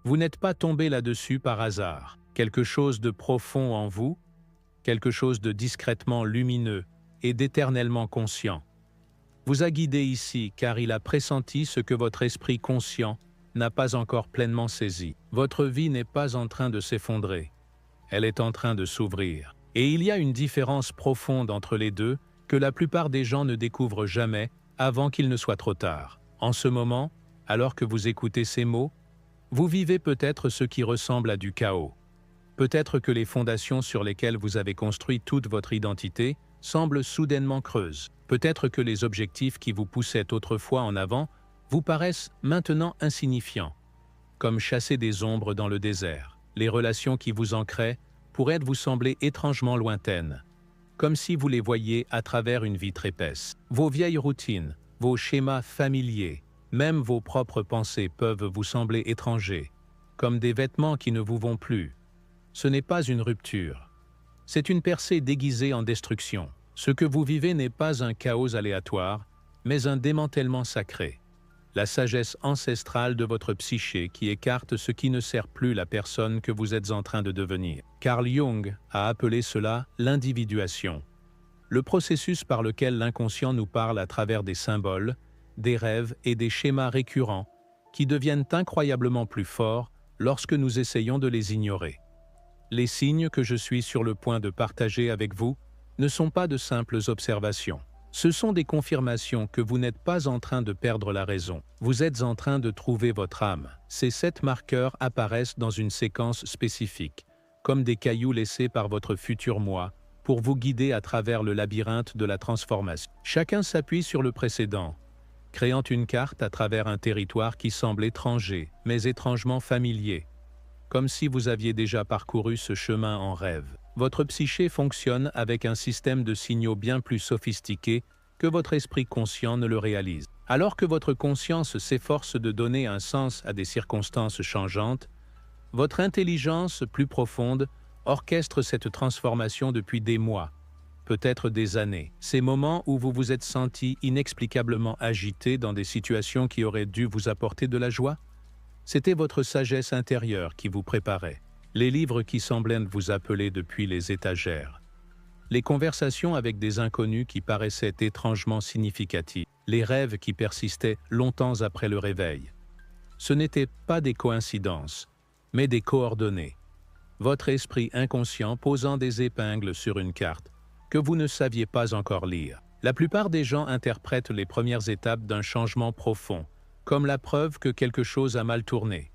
Vous n'êtes pas tombé là-dessus par hasard. Quelque chose de profond en vous, quelque chose de discrètement lumineux et d'éternellement conscient, vous a guidé ici car il a pressenti ce que votre esprit conscient n'a pas encore pleinement saisi. Votre vie n'est pas en train de s'effondrer, elle est en train de s'ouvrir. Et il y a une différence profonde entre les deux que la plupart des gens ne découvrent jamais avant qu'il ne soit trop tard. En ce moment, alors que vous écoutez ces mots, vous vivez peut-être ce qui ressemble à du chaos. Peut-être que les fondations sur lesquelles vous avez construit toute votre identité semblent soudainement creuses. Peut-être que les objectifs qui vous poussaient autrefois en avant vous paraissent maintenant insignifiants, comme chasser des ombres dans le désert. Les relations qui vous ancraient pourraient vous sembler étrangement lointaines, comme si vous les voyiez à travers une vitre épaisse. Vos vieilles routines, vos schémas familiers, même vos propres pensées peuvent vous sembler étrangers, comme des vêtements qui ne vous vont plus. Ce n'est pas une rupture. C'est une percée déguisée en destruction. Ce que vous vivez n'est pas un chaos aléatoire, mais un démantèlement sacré. La sagesse ancestrale de votre psyché qui écarte ce qui ne sert plus la personne que vous êtes en train de devenir. Carl Jung a appelé cela l'individuation. Le processus par lequel l'inconscient nous parle à travers des symboles, des rêves et des schémas récurrents qui deviennent incroyablement plus forts lorsque nous essayons de les ignorer. Les signes que je suis sur le point de partager avec vous ne sont pas de simples observations. Ce sont des confirmations que vous n'êtes pas en train de perdre la raison. Vous êtes en train de trouver votre âme. Ces 7 marqueurs apparaissent dans une séquence spécifique, comme des cailloux laissés par votre futur moi, pour vous guider à travers le labyrinthe de la transformation. Chacun s'appuie sur le précédent, créant une carte à travers un territoire qui semble étranger, mais étrangement familier, comme si vous aviez déjà parcouru ce chemin en rêve. Votre psyché fonctionne avec un système de signaux bien plus sophistiqué que votre esprit conscient ne le réalise. Alors que votre conscience s'efforce de donner un sens à des circonstances changeantes, votre intelligence plus profonde orchestre cette transformation depuis des mois, peut-être des années. Ces moments où vous vous êtes senti inexplicablement agité dans des situations qui auraient dû vous apporter de la joie, c'était votre sagesse intérieure qui vous préparait. Les livres qui semblaient vous appeler depuis les étagères. Les conversations avec des inconnus qui paraissaient étrangement significatifs. Les rêves qui persistaient longtemps après le réveil. Ce n'étaient pas des coïncidences, mais des coordonnées. Votre esprit inconscient posant des épingles sur une carte que vous ne saviez pas encore lire. La plupart des gens interprètent les premières étapes d'un changement profond, comme la preuve que quelque chose a mal tourné.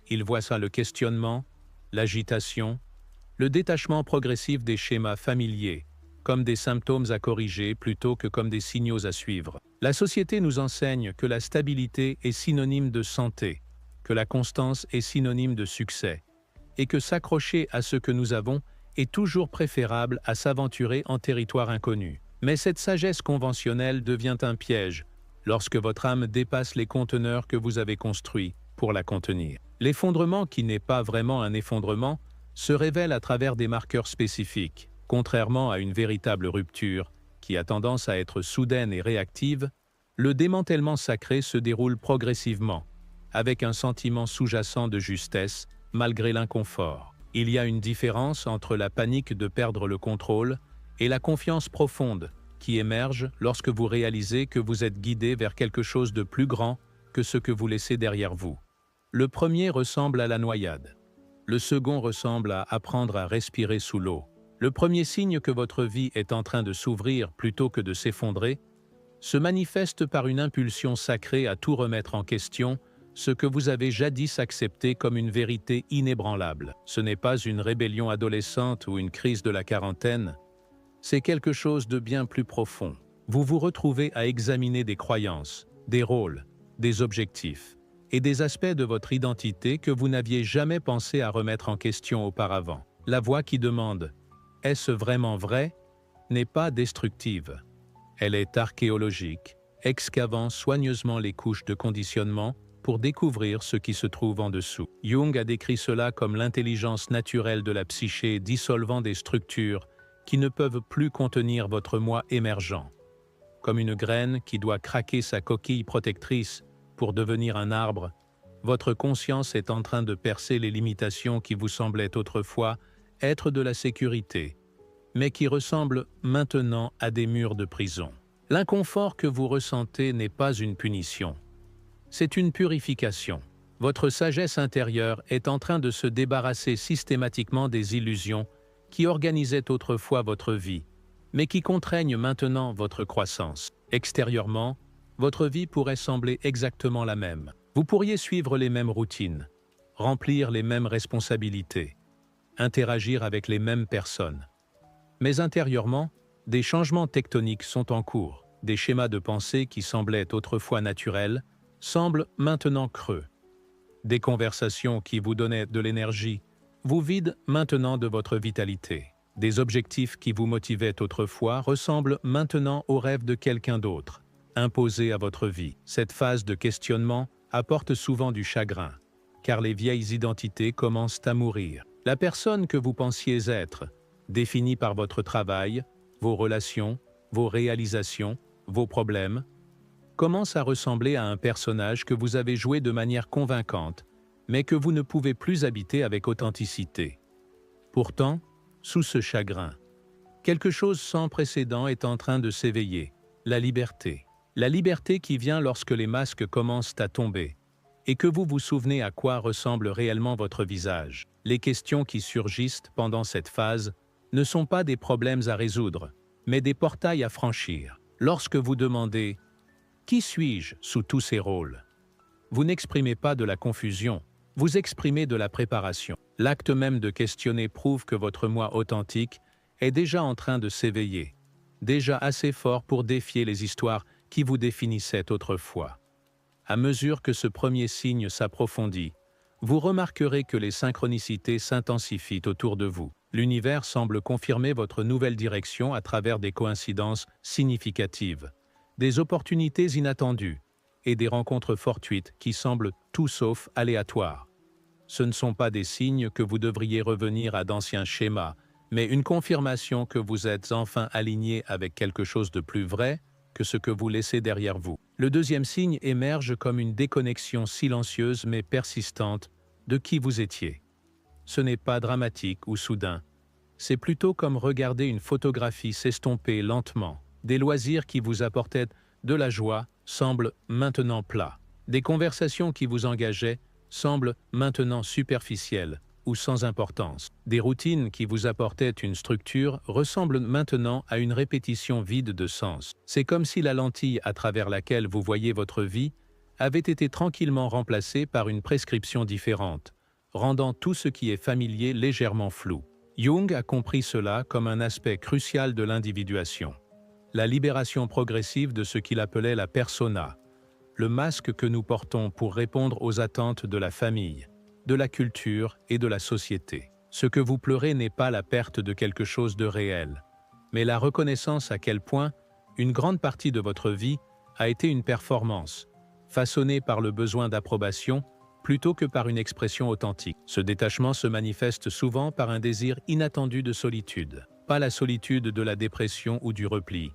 Ils voient ça le questionnement, l'agitation, le détachement progressif des schémas familiers, comme des symptômes à corriger plutôt que comme des signaux à suivre. La société nous enseigne que la stabilité est synonyme de santé, que la constance est synonyme de succès, et que s'accrocher à ce que nous avons est toujours préférable à s'aventurer en territoire inconnu. Mais cette sagesse conventionnelle devient un piège lorsque votre âme dépasse les conteneurs que vous avez construits pour la contenir. L'effondrement, qui n'est pas vraiment un effondrement, se révèle à travers des marqueurs spécifiques. Contrairement à une véritable rupture, qui a tendance à être soudaine et réactive, le démantèlement sacré se déroule progressivement, avec un sentiment sous-jacent de justesse, malgré l'inconfort. Il y a une différence entre la panique de perdre le contrôle et la confiance profonde qui émerge lorsque vous réalisez que vous êtes guidé vers quelque chose de plus grand que ce que vous laissez derrière vous. Le premier ressemble à la noyade. Le second ressemble à apprendre à respirer sous l'eau. Le premier signe que votre vie est en train de s'ouvrir plutôt que de s'effondrer se manifeste par une impulsion sacrée à tout remettre en question, ce que vous avez jadis accepté comme une vérité inébranlable. Ce n'est pas une rébellion adolescente ou une crise de la quarantaine, c'est quelque chose de bien plus profond. Vous vous retrouvez à examiner des croyances, des rôles, des objectifs et des aspects de votre identité que vous n'aviez jamais pensé à remettre en question auparavant. La voix qui demande « Est-ce vraiment vrai ?», n'est pas destructive. Elle est archéologique, excavant soigneusement les couches de conditionnement pour découvrir ce qui se trouve en dessous. Jung a décrit cela comme l'intelligence naturelle de la psyché dissolvant des structures qui ne peuvent plus contenir votre moi émergent. Comme une graine qui doit craquer sa coquille protectrice pour devenir un arbre, Votre conscience est en train de percer les limitations qui vous semblaient autrefois être de la sécurité, mais qui ressemblent maintenant à des murs de prison. L'inconfort que vous ressentez n'est pas une punition, c'est une purification. Votre sagesse intérieure est en train de se débarrasser systématiquement des illusions qui organisaient autrefois votre vie, mais qui contraignent maintenant votre croissance. Extérieurement, votre vie pourrait sembler exactement la même. Vous pourriez suivre les mêmes routines, remplir les mêmes responsabilités, interagir avec les mêmes personnes. Mais intérieurement, des changements tectoniques sont en cours. Des schémas de pensée qui semblaient autrefois naturels semblent maintenant creux. Des conversations qui vous donnaient de l'énergie vous vident maintenant de votre vitalité. Des objectifs qui vous motivaient autrefois ressemblent maintenant aux rêves de quelqu'un d'autre, imposés à votre vie. Cette phase de questionnement apporte souvent du chagrin, car les vieilles identités commencent à mourir. La personne que vous pensiez être, définie par votre travail, vos relations, vos réalisations, vos problèmes, commence à ressembler à un personnage que vous avez joué de manière convaincante, mais que vous ne pouvez plus habiter avec authenticité. Pourtant, sous ce chagrin, quelque chose sans précédent est en train de s'éveiller, la liberté. La liberté qui vient lorsque les masques commencent à tomber, et que vous vous souvenez à quoi ressemble réellement votre visage. Les questions qui surgissent pendant cette phase ne sont pas des problèmes à résoudre, mais des portails à franchir. Lorsque vous demandez « Qui suis-je sous tous ces rôles ?» vous n'exprimez pas de la confusion, vous exprimez de la préparation. L'acte même de questionner prouve que votre moi authentique est déjà en train de s'éveiller, déjà assez fort pour défier les histoires qui vous définissaient autrefois. À mesure que ce premier signe s'approfondit, vous remarquerez que les synchronicités s'intensifient autour de vous. L'univers semble confirmer votre nouvelle direction à travers des coïncidences significatives, des opportunités inattendues et des rencontres fortuites qui semblent tout sauf aléatoires. Ce ne sont pas des signes que vous devriez revenir à d'anciens schémas, mais une confirmation que vous êtes enfin aligné avec quelque chose de plus vrai que ce que vous laissez derrière vous. Le deuxième signe émerge comme une déconnexion silencieuse mais persistante de qui vous étiez. Ce n'est pas dramatique ou soudain, c'est plutôt comme regarder une photographie s'estomper lentement. Des loisirs qui vous apportaient de la joie semblent maintenant plats. Des conversations qui vous engageaient semblent maintenant superficielles ou sans importance. Des routines qui vous apportaient une structure ressemblent maintenant à une répétition vide de sens. C'est comme si la lentille à travers laquelle vous voyez votre vie avait été tranquillement remplacée par une prescription différente, rendant tout ce qui est familier légèrement flou. Jung a compris cela comme un aspect crucial de l'individuation. La libération progressive de ce qu'il appelait la persona, le masque que nous portons pour répondre aux attentes de la famille, de la culture et de la société. Ce que vous pleurez n'est pas la perte de quelque chose de réel, mais la reconnaissance à quel point une grande partie de votre vie a été une performance, façonnée par le besoin d'approbation plutôt que par une expression authentique. Ce détachement se manifeste souvent par un désir inattendu de solitude, pas la solitude de la dépression ou du repli,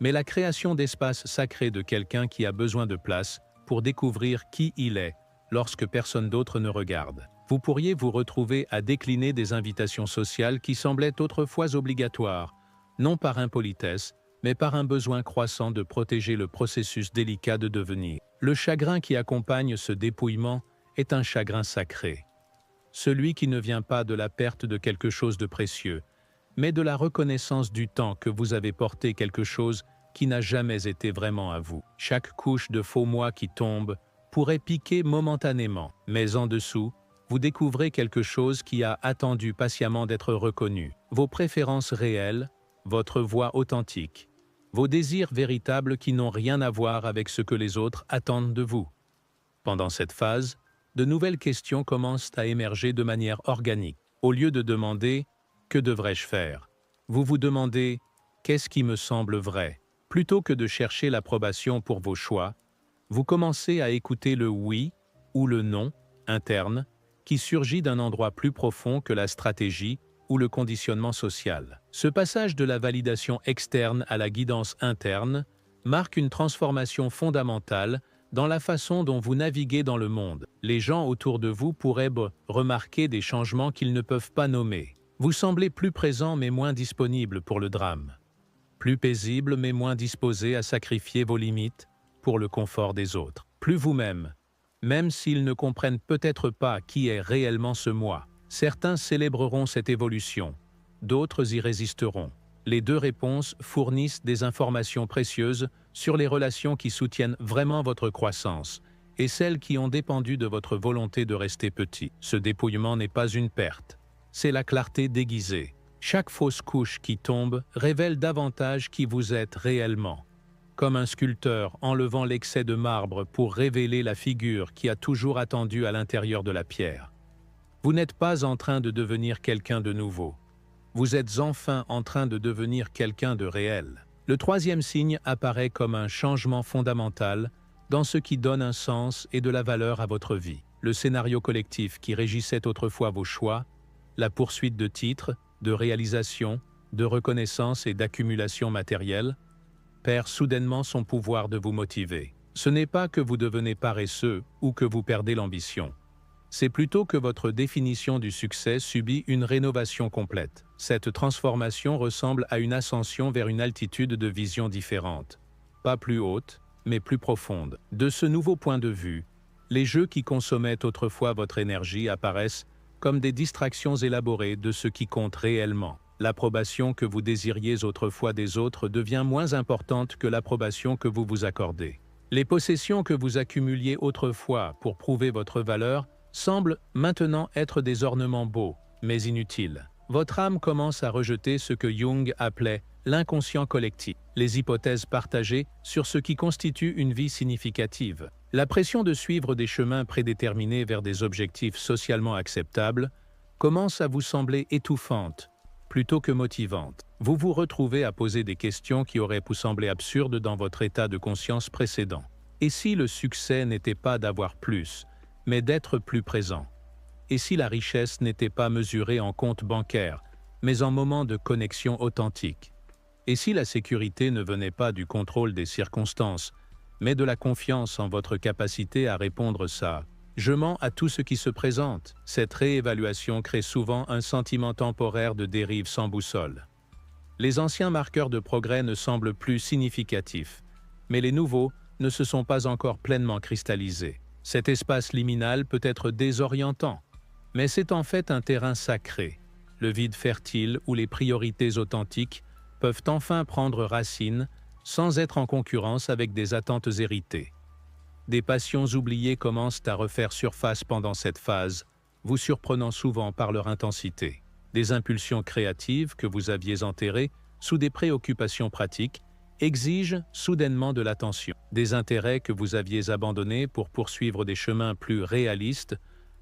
mais la création d'espaces sacrés de quelqu'un qui a besoin de place pour découvrir qui il est lorsque personne d'autre ne regarde. Vous pourriez vous retrouver à décliner des invitations sociales qui semblaient autrefois obligatoires, non par impolitesse, mais par un besoin croissant de protéger le processus délicat de devenir. Le chagrin qui accompagne ce dépouillement est un chagrin sacré. Celui qui ne vient pas de la perte de quelque chose de précieux, mais de la reconnaissance du temps que vous avez porté quelque chose qui n'a jamais été vraiment à vous. Chaque couche de faux moi qui tombe pourrait piquer momentanément, mais en dessous, vous découvrez quelque chose qui a attendu patiemment d'être reconnu. Vos préférences réelles, votre voix authentique, vos désirs véritables qui n'ont rien à voir avec ce que les autres attendent de vous. Pendant cette phase, de nouvelles questions commencent à émerger de manière organique. Au lieu de demander « Que devrais-je faire ?», vous vous demandez « Qu'est-ce qui me semble vrai ?» Plutôt que de chercher l'approbation pour vos choix, vous commencez à écouter le « oui » ou le « non » interne qui surgit d'un endroit plus profond que la stratégie ou le conditionnement social. Ce passage de la validation externe à la guidance interne marque une transformation fondamentale dans la façon dont vous naviguez dans le monde. Les gens autour de vous pourraient remarquer des changements qu'ils ne peuvent pas nommer. Vous semblez plus présent mais moins disponible pour le drame. Plus paisible mais moins disposé à sacrifier vos limites pour le confort des autres. Plus vous-même, même s'ils ne comprennent peut-être pas qui est réellement ce moi. Certains célébreront cette évolution, d'autres y résisteront. Les deux réponses fournissent des informations précieuses sur les relations qui soutiennent vraiment votre croissance et celles qui ont dépendu de votre volonté de rester petit. Ce dépouillement n'est pas une perte, c'est la clarté déguisée. Chaque fausse couche qui tombe révèle davantage qui vous êtes réellement. Comme un sculpteur enlevant l'excès de marbre pour révéler la figure qui a toujours attendu à l'intérieur de la pierre. Vous n'êtes pas en train de devenir quelqu'un de nouveau. Vous êtes enfin en train de devenir quelqu'un de réel. Le troisième signe apparaît comme un changement fondamental dans ce qui donne un sens et de la valeur à votre vie. Le scénario collectif qui régissait autrefois vos choix, la poursuite de titres, de réalisation, de reconnaissance et d'accumulation matérielle, perd soudainement son pouvoir de vous motiver. Ce n'est pas que vous devenez paresseux ou que vous perdez l'ambition. C'est plutôt que votre définition du succès subit une rénovation complète. Cette transformation ressemble à une ascension vers une altitude de vision différente. Pas plus haute, mais plus profonde. De ce nouveau point de vue, les jeux qui consommaient autrefois votre énergie apparaissent comme des distractions élaborées de ce qui compte réellement. L'approbation que vous désiriez autrefois des autres devient moins importante que l'approbation que vous vous accordez. Les possessions que vous accumuliez autrefois pour prouver votre valeur semblent maintenant être des ornements beaux, mais inutiles. Votre âme commence à rejeter ce que Jung appelait l'inconscient collectif, les hypothèses partagées sur ce qui constitue une vie significative. La pression de suivre des chemins prédéterminés vers des objectifs socialement acceptables commence à vous sembler étouffante, plutôt que motivante. Vous vous retrouvez à poser des questions qui auraient pu sembler absurdes dans votre état de conscience précédent. Et si le succès n'était pas d'avoir plus, mais d'être plus présent? Et si la richesse n'était pas mesurée en compte bancaire, mais en moments de connexion authentique? Et si la sécurité ne venait pas du contrôle des circonstances, mais de la confiance en votre capacité à répondre ça? Je mens à tout ce qui se présente. Cette réévaluation crée souvent un sentiment temporaire de dérive sans boussole. Les anciens marqueurs de progrès ne semblent plus significatifs, mais les nouveaux ne se sont pas encore pleinement cristallisés. Cet espace liminal peut être désorientant, mais c'est en fait un terrain sacré, le vide fertile où les priorités authentiques peuvent enfin prendre racine sans être en concurrence avec des attentes héritées. Des passions oubliées commencent à refaire surface pendant cette phase, vous surprenant souvent par leur intensité. Des impulsions créatives que vous aviez enterrées sous des préoccupations pratiques exigent soudainement de l'attention. Des intérêts que vous aviez abandonnés pour poursuivre des chemins plus réalistes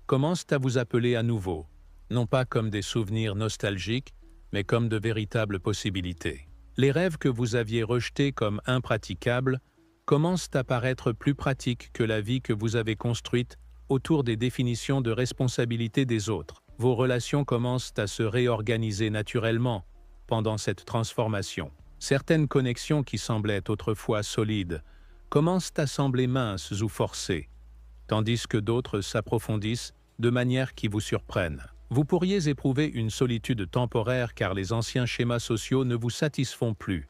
commencent à vous appeler à nouveau, non pas comme des souvenirs nostalgiques, mais comme de véritables possibilités. Les rêves que vous aviez rejetés comme impraticables commencent à paraître plus pratiques que la vie que vous avez construite autour des définitions de responsabilité des autres. Vos relations commencent à se réorganiser naturellement pendant cette transformation. Certaines connexions qui semblaient autrefois solides commencent à sembler minces ou forcées, tandis que d'autres s'approfondissent de manière qui vous surprennent. Vous pourriez éprouver une solitude temporaire car les anciens schémas sociaux ne vous satisfont plus.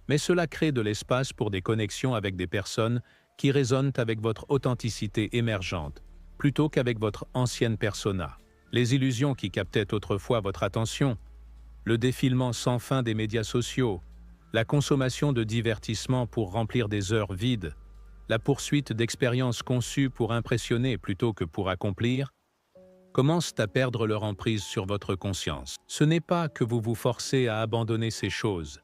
Mais cela crée de l'espace pour des connexions avec des personnes qui résonnent avec votre authenticité émergente, plutôt qu'avec votre ancienne persona. Les illusions qui captaient autrefois votre attention, le défilement sans fin des médias sociaux, la consommation de divertissements pour remplir des heures vides, la poursuite d'expériences conçues pour impressionner plutôt que pour accomplir, commencent à perdre leur emprise sur votre conscience. Ce n'est pas que vous vous forcez à abandonner ces choses.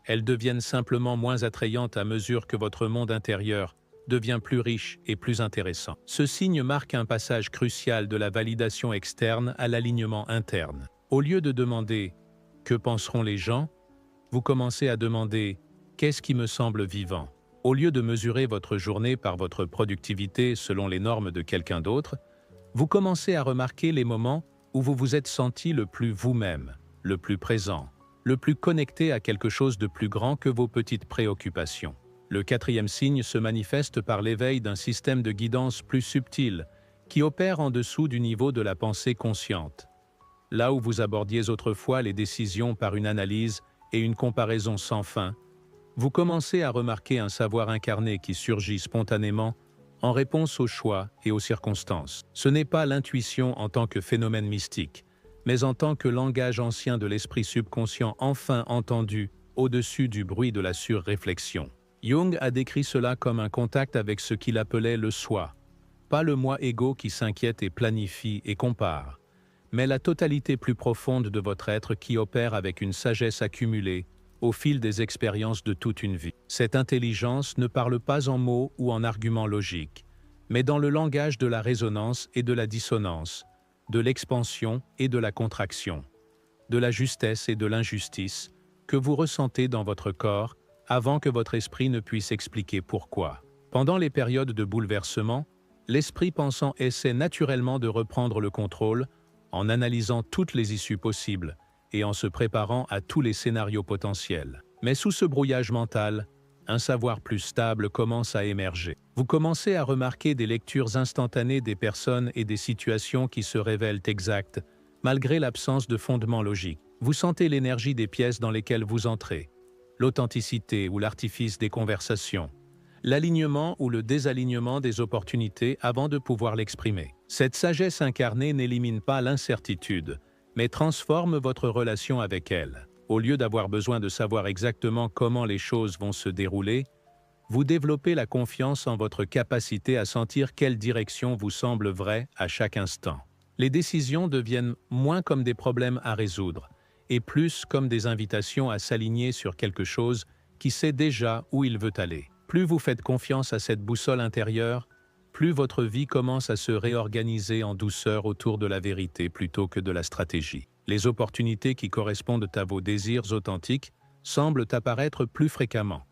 Elles deviennent simplement moins attrayantes à mesure que votre monde intérieur devient plus riche et plus intéressant. Ce signe marque un passage crucial de la validation externe à l'alignement interne. Au lieu de demander « Que penseront les gens ?», vous commencez à demander « Qu'est-ce qui me semble vivant ?» Au lieu de mesurer votre journée par votre productivité selon les normes de quelqu'un d'autre, vous commencez à remarquer les moments où vous vous êtes senti le plus vous-même, le plus présent, le plus connecté à quelque chose de plus grand que vos petites préoccupations. Le quatrième signe se manifeste par l'éveil d'un système de guidance plus subtil, qui opère en dessous du niveau de la pensée consciente. Là où vous abordiez autrefois les décisions par une analyse et une comparaison sans fin, vous commencez à remarquer un savoir incarné qui surgit spontanément en réponse aux choix et aux circonstances. Ce n'est pas l'intuition en tant que phénomène mystique, mais en tant que langage ancien de l'esprit subconscient enfin entendu au-dessus du bruit de la surréflexion. Jung a décrit cela comme un contact avec ce qu'il appelait le soi, pas le moi égo qui s'inquiète et planifie et compare, mais la totalité plus profonde de votre être qui opère avec une sagesse accumulée au fil des expériences de toute une vie. Cette intelligence ne parle pas en mots ou en arguments logiques, mais dans le langage de la résonance et de la dissonance, de l'expansion et de la contraction, de la justesse et de l'injustice que vous ressentez dans votre corps avant que votre esprit ne puisse expliquer pourquoi. Pendant les périodes de bouleversement, l'esprit pensant essaie naturellement de reprendre le contrôle en analysant toutes les issues possibles et en se préparant à tous les scénarios potentiels. Mais sous ce brouillage mental, un savoir plus stable commence à émerger. Vous commencez à remarquer des lectures instantanées des personnes et des situations qui se révèlent exactes, malgré l'absence de fondement logique. Vous sentez l'énergie des pièces dans lesquelles vous entrez, l'authenticité ou l'artifice des conversations, l'alignement ou le désalignement des opportunités avant de pouvoir l'exprimer. Cette sagesse incarnée n'élimine pas l'incertitude, mais transforme votre relation avec elle. Au lieu d'avoir besoin de savoir exactement comment les choses vont se dérouler, vous développez la confiance en votre capacité à sentir quelle direction vous semble vraie à chaque instant. Les décisions deviennent moins comme des problèmes à résoudre, et plus comme des invitations à s'aligner sur quelque chose qui sait déjà où il veut aller. Plus vous faites confiance à cette boussole intérieure, plus votre vie commence à se réorganiser en douceur autour de la vérité plutôt que de la stratégie. Les opportunités qui correspondent à vos désirs authentiques semblent apparaître plus fréquemment.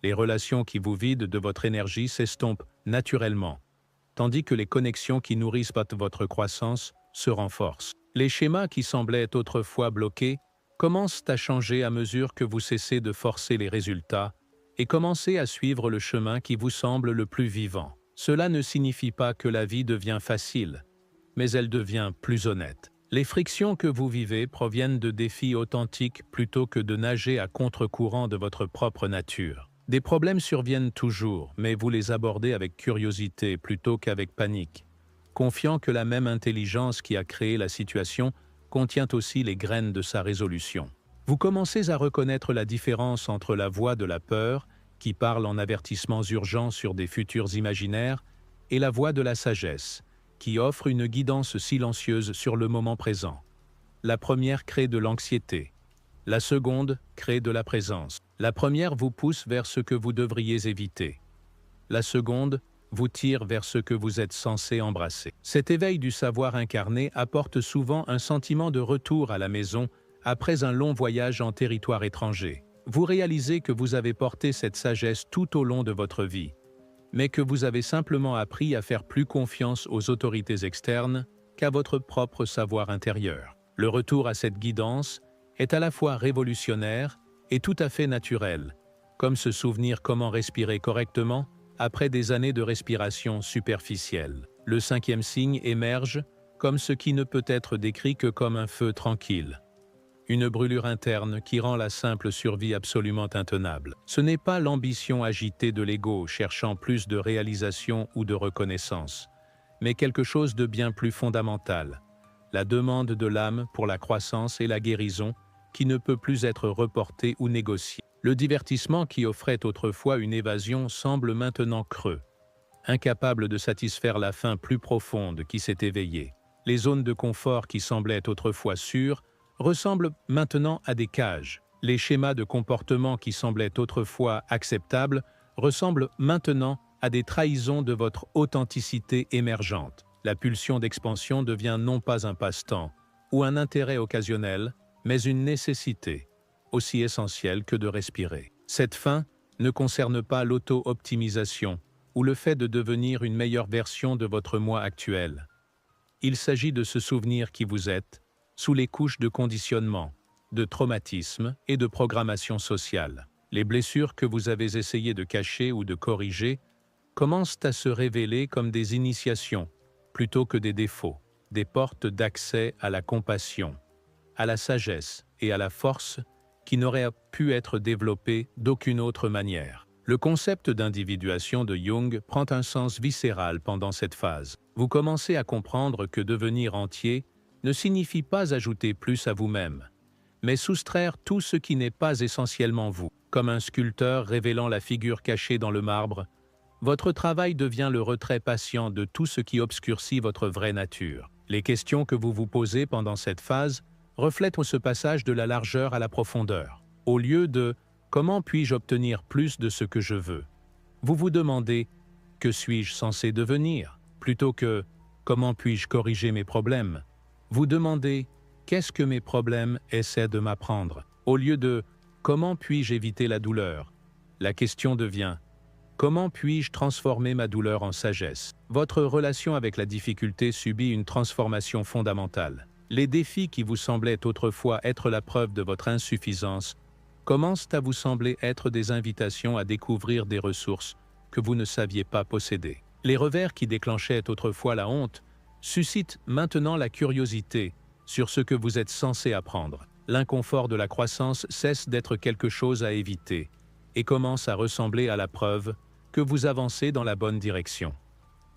Les relations qui vous vident de votre énergie s'estompent naturellement, tandis que les connexions qui nourrissent votre croissance se renforcent. Les schémas qui semblaient autrefois bloqués commencent à changer à mesure que vous cessez de forcer les résultats et commencez à suivre le chemin qui vous semble le plus vivant. Cela ne signifie pas que la vie devient facile, mais elle devient plus honnête. Les frictions que vous vivez proviennent de défis authentiques plutôt que de nager à contre-courant de votre propre nature. Des problèmes surviennent toujours, mais vous les abordez avec curiosité plutôt qu'avec panique, confiant que la même intelligence qui a créé la situation contient aussi les graines de sa résolution. Vous commencez à reconnaître la différence entre la voix de la peur, qui parle en avertissements urgents sur des futurs imaginaires, et la voix de la sagesse, qui offre une guidance silencieuse sur le moment présent. La première crée de l'anxiété. La seconde crée de la présence. La première vous pousse vers ce que vous devriez éviter. La seconde vous tire vers ce que vous êtes censé embrasser. Cet éveil du savoir incarné apporte souvent un sentiment de retour à la maison après un long voyage en territoire étranger. Vous réalisez que vous avez porté cette sagesse tout au long de votre vie, mais que vous avez simplement appris à faire plus confiance aux autorités externes qu'à votre propre savoir intérieur. Le retour à cette guidance est à la fois révolutionnaire et tout à fait naturel, comme se souvenir comment respirer correctement après des années de respiration superficielle. Le cinquième signe émerge comme ce qui ne peut être décrit que comme un feu tranquille. Une brûlure interne qui rend la simple survie absolument intenable. Ce n'est pas l'ambition agitée de l'ego cherchant plus de réalisation ou de reconnaissance, mais quelque chose de bien plus fondamental, la demande de l'âme pour la croissance et la guérison qui ne peut plus être reportée ou négociée. Le divertissement qui offrait autrefois une évasion semble maintenant creux, incapable de satisfaire la faim plus profonde qui s'est éveillée. Les zones de confort qui semblaient autrefois sûres ressemblent maintenant à des cages. Les schémas de comportement qui semblaient autrefois acceptables ressemblent maintenant à des trahisons de votre authenticité émergente. La pulsion d'expansion devient non pas un passe-temps ou un intérêt occasionnel, mais une nécessité, aussi essentielle que de respirer. Cette fin ne concerne pas l'auto-optimisation ou le fait de devenir une meilleure version de votre moi actuel. Il s'agit de se souvenir qui vous êtes, sous les couches de conditionnement, de traumatisme et de programmation sociale. Les blessures que vous avez essayé de cacher ou de corriger commencent à se révéler comme des initiations, plutôt que des défauts, des portes d'accès à la compassion, à la sagesse et à la force qui n'auraient pu être développées d'aucune autre manière. Le concept d'individuation de Jung prend un sens viscéral pendant cette phase. Vous commencez à comprendre que devenir entier ne signifie pas ajouter plus à vous-même, mais soustraire tout ce qui n'est pas essentiellement vous. Comme un sculpteur révélant la figure cachée dans le marbre, votre travail devient le retrait patient de tout ce qui obscurcit votre vraie nature. Les questions que vous vous posez pendant cette phase reflètent ce passage de la largeur à la profondeur. Au lieu de « comment puis-je obtenir plus de ce que je veux ?», vous vous demandez « que suis-je censé devenir ?» plutôt que « comment puis-je corriger mes problèmes ?» Vous demandez « qu'est-ce que mes problèmes essaient de m'apprendre ?» Au lieu de « comment puis-je éviter la douleur ?» La question devient « comment puis-je transformer ma douleur en sagesse ?» Votre relation avec la difficulté subit une transformation fondamentale. Les défis qui vous semblaient autrefois être la preuve de votre insuffisance commencent à vous sembler être des invitations à découvrir des ressources que vous ne saviez pas posséder. Les revers qui déclenchaient autrefois la honte suscitent maintenant la curiosité sur ce que vous êtes censé apprendre. L'inconfort de la croissance cesse d'être quelque chose à éviter et commence à ressembler à la preuve que vous avancez dans la bonne direction.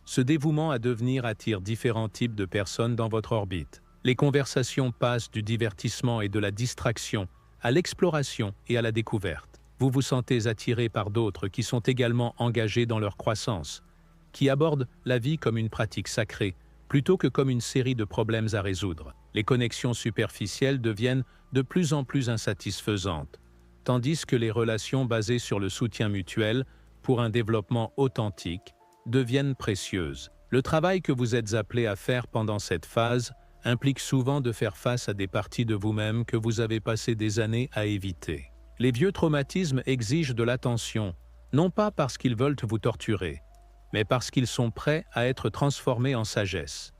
Ce dévouement à devenir attire différents types de personnes dans votre orbite. Les conversations passent du divertissement et de la distraction à l'exploration et à la découverte. Vous vous sentez attiré par d'autres qui sont également engagés dans leur croissance, qui abordent la vie comme une pratique sacrée, plutôt que comme une série de problèmes à résoudre. Les connexions superficielles deviennent de plus en plus insatisfaisantes, tandis que les relations basées sur le soutien mutuel pour un développement authentique deviennent précieuses. Le travail que vous êtes appelé à faire pendant cette phase implique souvent de faire face à des parties de vous-même que vous avez passé des années à éviter. Les vieux traumatismes exigent de l'attention, non pas parce qu'ils veulent vous torturer, mais parce qu'ils sont prêts à être transformés en sagesse.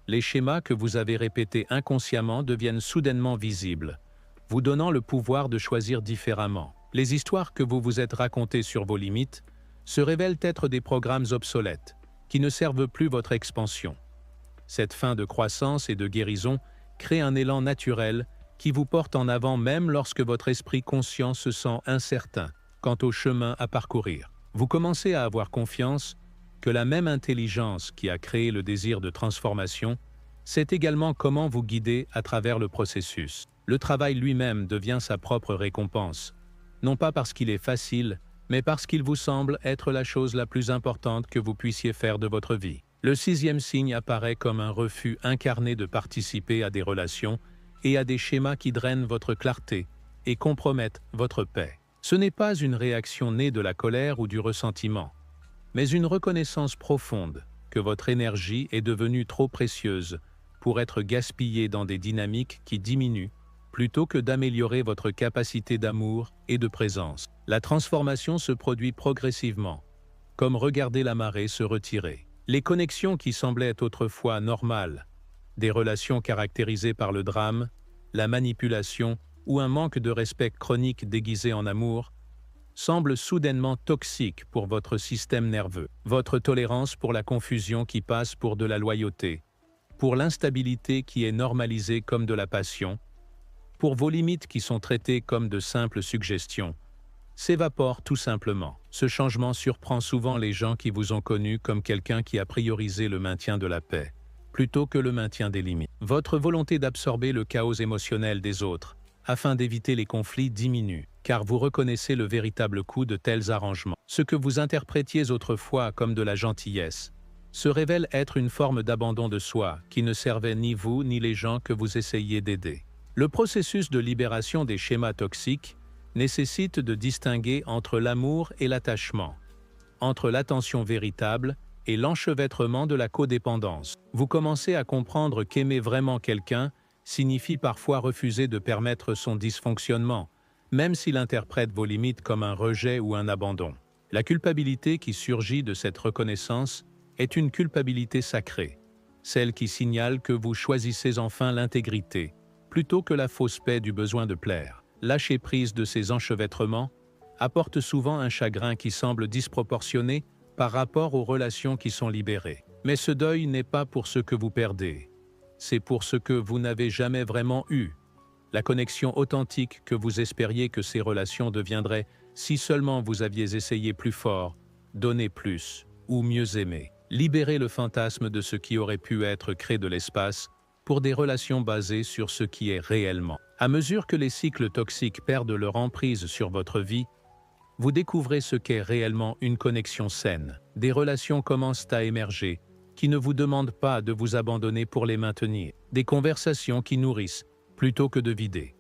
Les schémas que vous avez répétés inconsciemment deviennent soudainement visibles, vous donnant le pouvoir de choisir différemment. Les histoires que vous vous êtes racontées sur vos limites se révèlent être des programmes obsolètes, qui ne servent plus votre expansion. Cette fin de croissance et de guérison crée un élan naturel qui vous porte en avant même lorsque votre esprit conscient se sent incertain quant au chemin à parcourir. Vous commencez à avoir confiance que la même intelligence qui a créé le désir de transformation sait également comment vous guider à travers le processus. Le travail lui-même devient sa propre récompense, non pas parce qu'il est facile, mais parce qu'il vous semble être la chose la plus importante que vous puissiez faire de votre vie. Le 6e signe apparaît comme un refus incarné de participer à des relations et à des schémas qui drainent votre clarté et compromettent votre paix. Ce n'est pas une réaction née de la colère ou du ressentiment, mais une reconnaissance profonde que votre énergie est devenue trop précieuse pour être gaspillée dans des dynamiques qui diminuent plutôt que d'améliorer votre capacité d'amour et de présence. La transformation se produit progressivement, comme regarder la marée se retirer. Les connexions qui semblaient autrefois normales, des relations caractérisées par le drame, la manipulation ou un manque de respect chronique déguisé en amour, semblent soudainement toxiques pour votre système nerveux. Votre tolérance pour la confusion qui passe pour de la loyauté, pour l'instabilité qui est normalisée comme de la passion, pour vos limites qui sont traitées comme de simples suggestions, s'évapore tout simplement. Ce changement surprend souvent les gens qui vous ont connu comme quelqu'un qui a priorisé le maintien de la paix, plutôt que le maintien des limites. Votre volonté d'absorber le chaos émotionnel des autres, afin d'éviter les conflits, diminue, car vous reconnaissez le véritable coût de tels arrangements. Ce que vous interprétiez autrefois comme de la gentillesse se révèle être une forme d'abandon de soi qui ne servait ni vous ni les gens que vous essayiez d'aider. Le processus de libération des schémas toxiques nécessite de distinguer entre l'amour et l'attachement, entre l'attention véritable et l'enchevêtrement de la codépendance. Vous commencez à comprendre qu'aimer vraiment quelqu'un signifie parfois refuser de permettre son dysfonctionnement, même s'il interprète vos limites comme un rejet ou un abandon. La culpabilité qui surgit de cette reconnaissance est une culpabilité sacrée, celle qui signale que vous choisissez enfin l'intégrité, plutôt que la fausse paix du besoin de plaire. Lâcher prise de ces enchevêtrements apporte souvent un chagrin qui semble disproportionné par rapport aux relations qui sont libérées. Mais ce deuil n'est pas pour ce que vous perdez, c'est pour ce que vous n'avez jamais vraiment eu. La connexion authentique que vous espériez que ces relations deviendraient si seulement vous aviez essayé plus fort, donné plus ou mieux aimé. Libérez le fantasme de ce qui aurait pu être créé de l'espace pour des relations basées sur ce qui est réellement. À mesure que les cycles toxiques perdent leur emprise sur votre vie, vous découvrez ce qu'est réellement une connexion saine. Des relations commencent à émerger, qui ne vous demandent pas de vous abandonner pour les maintenir. Des conversations qui nourrissent, plutôt que de vider.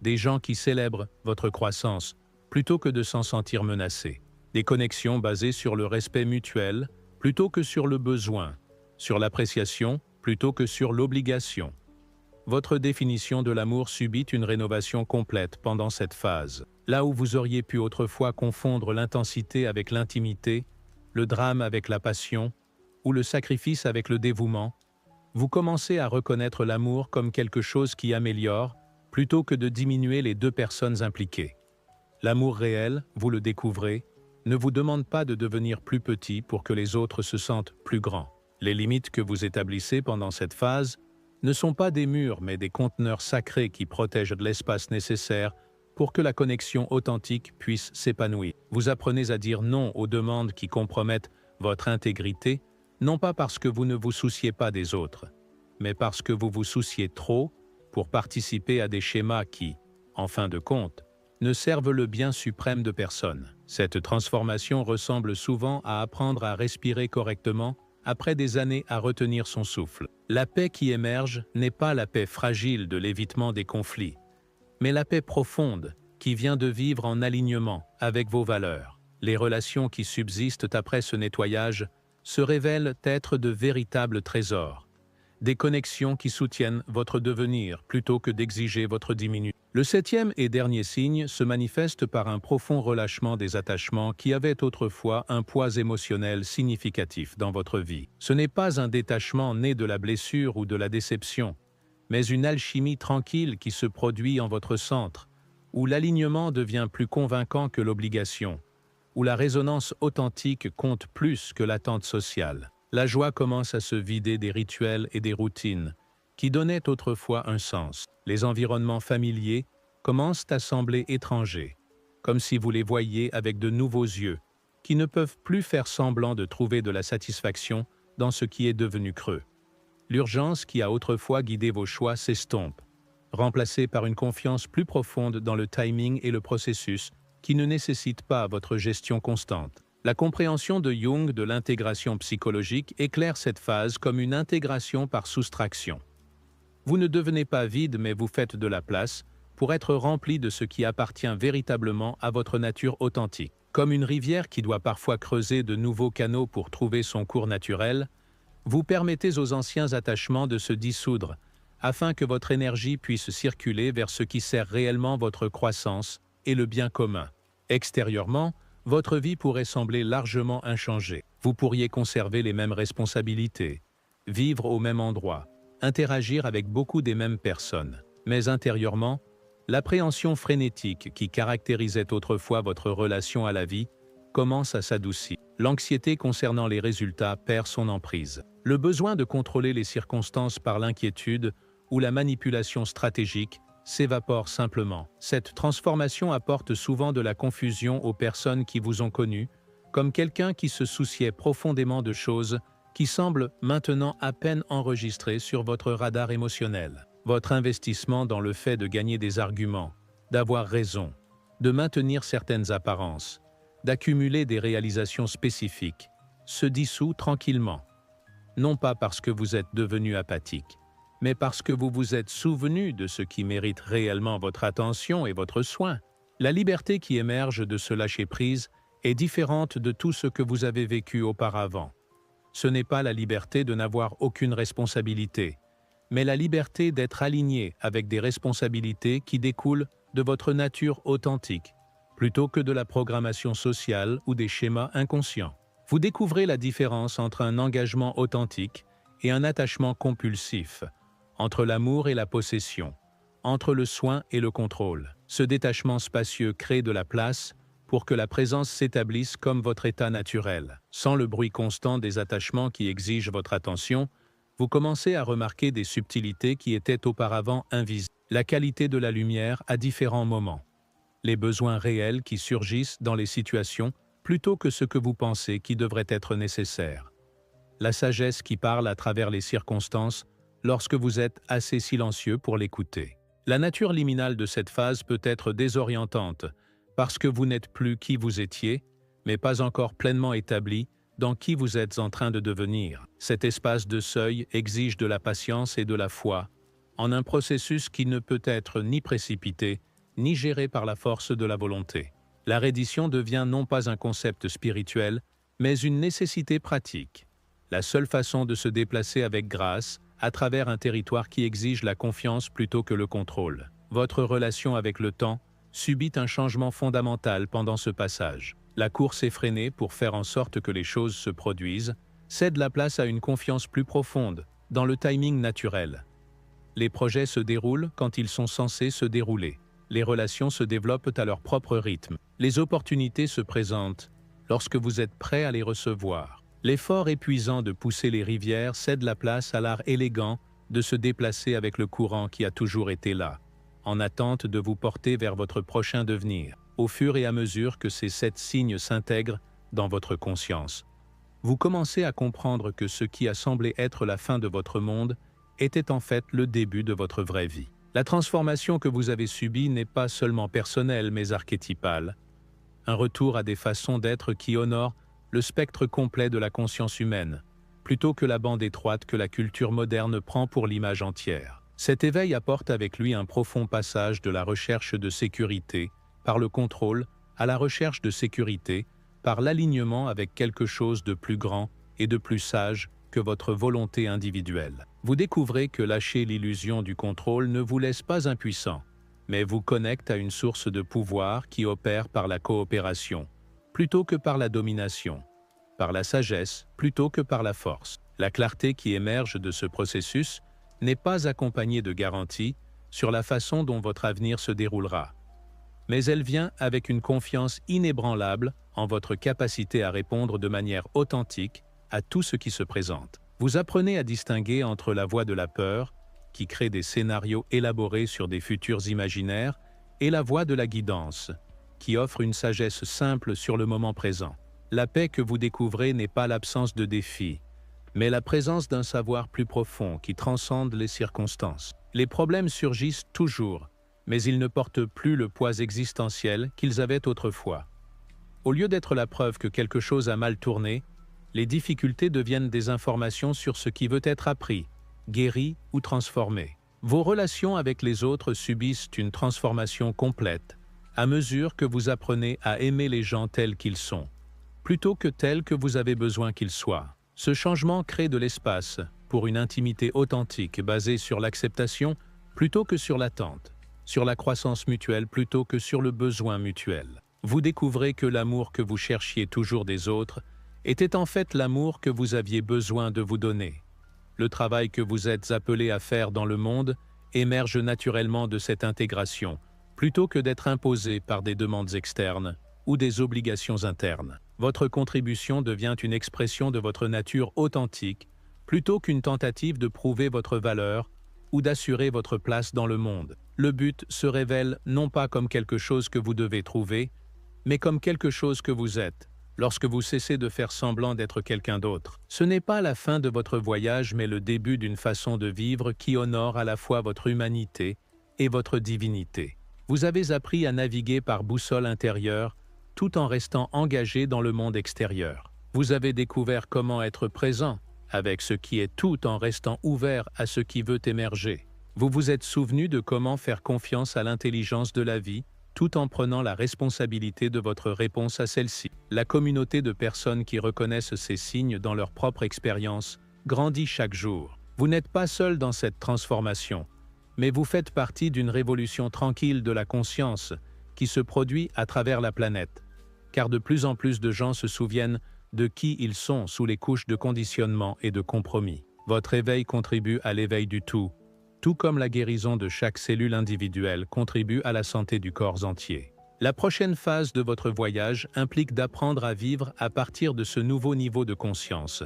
Des gens qui célèbrent votre croissance, plutôt que de s'en sentir menacés. Des connexions basées sur le respect mutuel, plutôt que sur le besoin. Sur l'appréciation, plutôt que sur l'obligation. Votre définition de l'amour subit une rénovation complète pendant cette phase. Là où vous auriez pu autrefois confondre l'intensité avec l'intimité, le drame avec la passion, ou le sacrifice avec le dévouement, vous commencez à reconnaître l'amour comme quelque chose qui améliore, plutôt que de diminuer les deux personnes impliquées. L'amour réel, vous le découvrez, ne vous demande pas de devenir plus petit pour que les autres se sentent plus grands. Les limites que vous établissez pendant cette phase ne sont pas des murs, mais des conteneurs sacrés qui protègent de l'espace nécessaire pour que la connexion authentique puisse s'épanouir. Vous apprenez à dire non aux demandes qui compromettent votre intégrité, non pas parce que vous ne vous souciez pas des autres, mais parce que vous vous souciez trop pour participer à des schémas qui, en fin de compte, ne servent le bien suprême de personne. Cette transformation ressemble souvent à apprendre à respirer correctement après des années à retenir son souffle. La paix qui émerge n'est pas la paix fragile de l'évitement des conflits, mais la paix profonde qui vient de vivre en alignement avec vos valeurs. Les relations qui subsistent après ce nettoyage se révèlent être de véritables trésors, des connexions qui soutiennent votre devenir plutôt que d'exiger votre diminution. Le septième et dernier signe se manifeste par un profond relâchement des attachements qui avaient autrefois un poids émotionnel significatif dans votre vie. Ce n'est pas un détachement né de la blessure ou de la déception, mais une alchimie tranquille qui se produit en votre centre, où l'alignement devient plus convaincant que l'obligation, où la résonance authentique compte plus que l'attente sociale. La joie commence à se vider des rituels et des routines qui donnaient autrefois un sens. Les environnements familiers commencent à sembler étrangers, comme si vous les voyiez avec de nouveaux yeux, qui ne peuvent plus faire semblant de trouver de la satisfaction dans ce qui est devenu creux. L'urgence qui a autrefois guidé vos choix s'estompe, remplacée par une confiance plus profonde dans le timing et le processus qui ne nécessite pas votre gestion constante. La compréhension de Jung de l'intégration psychologique éclaire cette phase comme une intégration par soustraction. Vous ne devenez pas vide, mais vous faites de la place pour être rempli de ce qui appartient véritablement à votre nature authentique. Comme une rivière qui doit parfois creuser de nouveaux canaux pour trouver son cours naturel, vous permettez aux anciens attachements de se dissoudre, afin que votre énergie puisse circuler vers ce qui sert réellement votre croissance et le bien commun. Extérieurement, votre vie pourrait sembler largement inchangée. Vous pourriez conserver les mêmes responsabilités, vivre au même endroit, interagir avec beaucoup des mêmes personnes. Mais intérieurement, l'appréhension frénétique qui caractérisait autrefois votre relation à la vie commence à s'adoucir. L'anxiété concernant les résultats perd son emprise. Le besoin de contrôler les circonstances par l'inquiétude ou la manipulation stratégique s'évapore simplement. Cette transformation apporte souvent de la confusion aux personnes qui vous ont connu, comme quelqu'un qui se souciait profondément de choses qui semblent maintenant à peine enregistrées sur votre radar émotionnel. Votre investissement dans le fait de gagner des arguments, d'avoir raison, de maintenir certaines apparences, d'accumuler des réalisations spécifiques, se dissout tranquillement. Non pas parce que vous êtes devenu apathique, mais parce que vous vous êtes souvenu de ce qui mérite réellement votre attention et votre soin. La liberté qui émerge de ce lâcher-prise est différente de tout ce que vous avez vécu auparavant. Ce n'est pas la liberté de n'avoir aucune responsabilité, mais la liberté d'être aligné avec des responsabilités qui découlent de votre nature authentique, plutôt que de la programmation sociale ou des schémas inconscients. Vous découvrez la différence entre un engagement authentique et un attachement compulsif, entre l'amour et la possession, entre le soin et le contrôle. Ce détachement spacieux crée de la place, pour que la présence s'établisse comme votre état naturel. Sans le bruit constant des attachements qui exigent votre attention, vous commencez à remarquer des subtilités qui étaient auparavant invisibles. La qualité de la lumière à différents moments. Les besoins réels qui surgissent dans les situations plutôt que ce que vous pensez qui devrait être nécessaire. La sagesse qui parle à travers les circonstances lorsque vous êtes assez silencieux pour l'écouter. La nature liminale de cette phase peut être désorientante parce que vous n'êtes plus qui vous étiez, mais pas encore pleinement établi dans qui vous êtes en train de devenir. Cet espace de seuil exige de la patience et de la foi, en un processus qui ne peut être ni précipité, ni géré par la force de la volonté. La reddition devient non pas un concept spirituel, mais une nécessité pratique. La seule façon de se déplacer avec grâce, à travers un territoire qui exige la confiance plutôt que le contrôle. Votre relation avec le temps subit un changement fondamental pendant ce passage. La course effrénée pour faire en sorte que les choses se produisent cède la place à une confiance plus profonde, dans le timing naturel. Les projets se déroulent quand ils sont censés se dérouler. Les relations se développent à leur propre rythme. Les opportunités se présentent lorsque vous êtes prêt à les recevoir. L'effort épuisant de pousser les rivières cède la place à l'art élégant de se déplacer avec le courant qui a toujours été là, en attente de vous porter vers votre prochain devenir. Au fur et à mesure que ces 7 signes s'intègrent dans votre conscience, vous commencez à comprendre que ce qui a semblé être la fin de votre monde était en fait le début de votre vraie vie. La transformation que vous avez subie n'est pas seulement personnelle mais archétypale. Un retour à des façons d'être qui honorent le spectre complet de la conscience humaine, plutôt que la bande étroite que la culture moderne prend pour l'image entière. Cet éveil apporte avec lui un profond passage de la recherche de sécurité, par le contrôle, à la recherche de sécurité, par l'alignement avec quelque chose de plus grand et de plus sage que votre volonté individuelle. Vous découvrez que lâcher l'illusion du contrôle ne vous laisse pas impuissant, mais vous connecte à une source de pouvoir qui opère par la coopération, plutôt que par la domination, par la sagesse plutôt que par la force. La clarté qui émerge de ce processus n'est pas accompagnée de garanties sur la façon dont votre avenir se déroulera, mais elle vient avec une confiance inébranlable en votre capacité à répondre de manière authentique à tout ce qui se présente. Vous apprenez à distinguer entre la voix de la peur, qui crée des scénarios élaborés sur des futurs imaginaires, et la voix de la guidance, qui offre une sagesse simple sur le moment présent. La paix que vous découvrez n'est pas l'absence de défis, mais la présence d'un savoir plus profond qui transcende les circonstances. Les problèmes surgissent toujours, mais ils ne portent plus le poids existentiel qu'ils avaient autrefois. Au lieu d'être la preuve que quelque chose a mal tourné, les difficultés deviennent des informations sur ce qui veut être appris, guéri ou transformé. Vos relations avec les autres subissent une transformation complète, à mesure que vous apprenez à aimer les gens tels qu'ils sont, plutôt que tels que vous avez besoin qu'ils soient. Ce changement crée de l'espace pour une intimité authentique basée sur l'acceptation plutôt que sur l'attente, sur la croissance mutuelle plutôt que sur le besoin mutuel. Vous découvrez que l'amour que vous cherchiez toujours des autres était en fait l'amour que vous aviez besoin de vous donner. Le travail que vous êtes appelé à faire dans le monde émerge naturellement de cette intégration, plutôt que d'être imposé par des demandes externes ou des obligations internes. Votre contribution devient une expression de votre nature authentique, plutôt qu'une tentative de prouver votre valeur ou d'assurer votre place dans le monde. Le but se révèle non pas comme quelque chose que vous devez trouver, mais comme quelque chose que vous êtes, lorsque vous cessez de faire semblant d'être quelqu'un d'autre. Ce n'est pas la fin de votre voyage, mais le début d'une façon de vivre qui honore à la fois votre humanité et votre divinité. Vous avez appris à naviguer par boussole intérieure, tout en restant engagé dans le monde extérieur. Vous avez découvert comment être présent avec ce qui est tout en restant ouvert à ce qui veut émerger. Vous vous êtes souvenu de comment faire confiance à l'intelligence de la vie, tout en prenant la responsabilité de votre réponse à celle-ci. La communauté de personnes qui reconnaissent ces signes dans leur propre expérience grandit chaque jour. Vous n'êtes pas seul dans cette transformation, mais vous faites partie d'une révolution tranquille de la conscience qui se produit à travers la planète, car de plus en plus de gens se souviennent de qui ils sont sous les couches de conditionnement et de compromis. Votre éveil contribue à l'éveil du tout comme la guérison de chaque cellule individuelle contribue à la santé du corps entier. La prochaine phase de votre voyage implique d'apprendre à vivre à partir de ce nouveau niveau de conscience,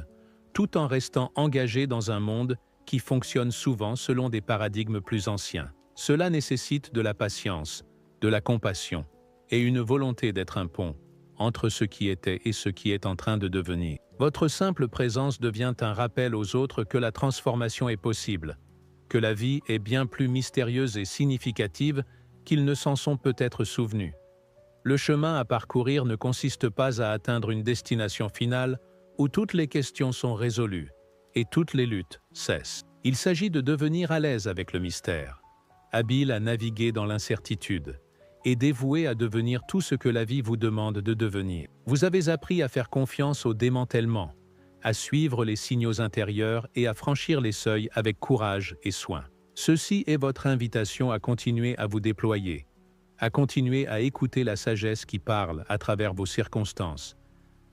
tout en restant engagé dans un monde qui fonctionne souvent selon des paradigmes plus anciens. Cela nécessite de la patience, de la compassion et une volonté d'être un pont entre ce qui était et ce qui est en train de devenir. Votre simple présence devient un rappel aux autres que la transformation est possible, que la vie est bien plus mystérieuse et significative qu'ils ne s'en sont peut-être souvenus. Le chemin à parcourir ne consiste pas à atteindre une destination finale où toutes les questions sont résolues et toutes les luttes cessent. Il s'agit de devenir à l'aise avec le mystère, habile à naviguer dans l'incertitude et dévoué à devenir tout ce que la vie vous demande de devenir. Vous avez appris à faire confiance au démantèlement, à suivre les signaux intérieurs et à franchir les seuils avec courage et soin. Ceci est votre invitation à continuer à vous déployer, à continuer à écouter la sagesse qui parle à travers vos circonstances,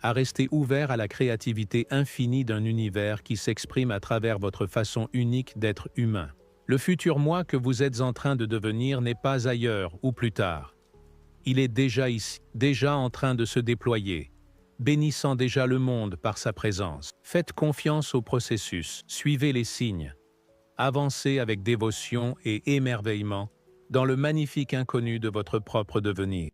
à rester ouvert à la créativité infinie d'un univers qui s'exprime à travers votre façon unique d'être humain. Le futur moi que vous êtes en train de devenir n'est pas ailleurs ou plus tard. Il est déjà ici, déjà en train de se déployer, bénissant déjà le monde par sa présence. Faites confiance au processus, suivez les signes, avancez avec dévotion et émerveillement dans le magnifique inconnu de votre propre devenir.